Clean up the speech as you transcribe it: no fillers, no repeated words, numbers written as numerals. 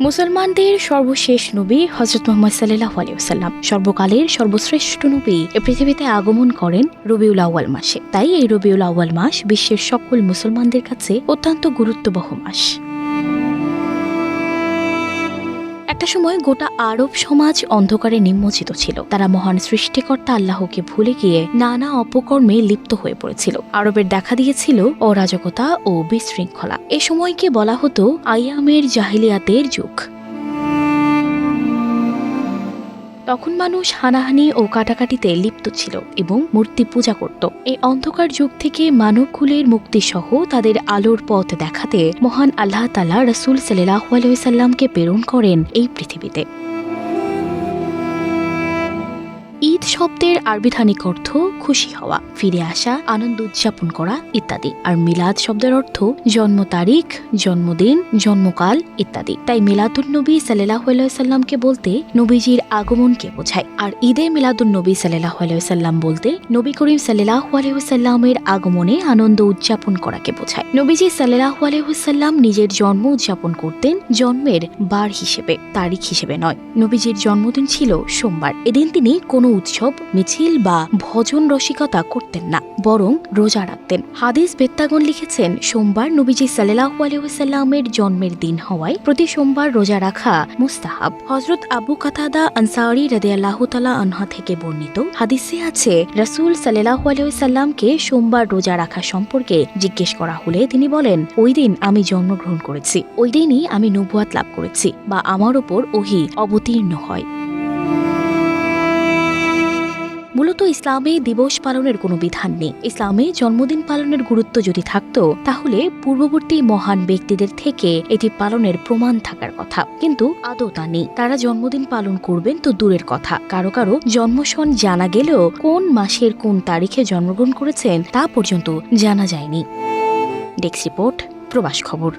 মুসলমানদের সর্বশেষ নবী হযরত মুহাম্মদ সাল্লাল্লাহু আলাইহি ওয়াসাল্লাম সর্বকালের সর্বশ্রেষ্ঠ নবী এ পৃথিবীতে আগমন করেন রবিউল আউয়াল মাসে। তাই এই রবিউল আউয়াল মাস বিশ্বের সকল মুসলমানদের কাছে অত্যন্ত গুরুত্ববহ মাস। একটা সময় গোটা আরব সমাজ অন্ধকারে নিমজ্জিত ছিল। তারা মহান সৃষ্টিকর্তা আল্লাহকে ভুলে গিয়ে নানা অপকর্মে লিপ্ত হয়ে পড়েছিল। আরবের দেখা দিয়েছিল অরাজকতা ও বিশৃঙ্খলা। এ সময়কে বলা হতো আইয়ামের জাহিলিয়াতের যুগ। তখন মানুষ হানাহানি ও কাটাকাটিতে লিপ্ত ছিল এবং মূর্তি পূজা করত। এই অন্ধকার যুগ থেকে মানবকুলের মুক্তি সহ তাদের আলোর পথ দেখাতে মহান আল্লাহ তাআলা রাসূল সাল্লাল্লাহু আলাইহি ওয়াসাল্লামকে প্রেরণ করেন এই পৃথিবীতে। ঈদ শব্দের আরবিধানিক অর্থ খুশি হওয়া, ফিরে আসা, আনন্দ উদযাপন করা ইত্যাদি। আর মিলাদ শব্দের অর্থ জন্ম তারিখ, জন্মদিন, জন্মকাল ইত্যাদি। তাই মিলাদুন নবী সাল্লাল্লাহু আলাইহি ওয়াসাল্লামকে বলতে নবীজির আগমনকে বোঝায়। আর ঈদে মিলাদুন নবী সাল্লাল্লাহু আলাইহি ওয়াসাল্লাম বলতে নবী করিম সাল্লাল্লাহু আলাইহি ওয়াসাল্লামের আগমনে আনন্দ উদযাপন করাকে বোঝায়। নবীজি সাল্লাল্লাহু আলাইহি ওয়াসাল্লাম নিজের জন্ম উদযাপন করতেন জন্মের বার হিসেবে, তারিখ হিসেবে নয়। নবীজির জন্মদিন ছিল সোমবার। এদিন তিনি কোনো উৎসব, মিছিল বা ভজন রসিকতা করতেন না, বরং রোজা রাখতেন। হাদিস বেত্তাগণ লিখেছেন, সোমবার নবীজি সাল্লাল্লাহু আলাইহি ওয়াসাল্লামের জন্মের দিন হওয়ায় প্রতি সোমবার রোজা রাখা মুস্তাহাব। হযরত আবু কাতাদা আনসারী রাদিয়াল্লাহু তাআলা আনহা থেকে বর্ণিত হাদিসে আছে, রাসূল সাল্লাল্লাহু আলাইহি ওয়াসাল্লামকে সোমবার রোজা রাখা সম্পর্কে জিজ্ঞেস করা হলে তিনি বলেন, ওই দিন আমি জন্মগ্রহণ করেছি, ওই দিনই আমি নবুয়াত লাভ করেছি বা আমার উপর ওহী অবতীর্ণ হয়। মূলত ইসলামে দিবস পালনের কোনো বিধান নেই। ইসলামে জন্মদিন পালনের গুরুত্ব যদি থাকতো তাহলে পূর্ববর্তী মহান ব্যক্তিদের থেকে এটি পালনের প্রমাণ থাকার কথা, কিন্তু আদৌ তা নেই। তারা জন্মদিন পালন করবেন তো দূরের কথা, কারো কারো জন্মসন জানা গেলেও কোন মাসের কোন তারিখে জন্মগ্রহণ করেছেন তা পর্যন্ত জানা যায়নি। ডেস্ক রিপোর্ট, প্রবাস খবর।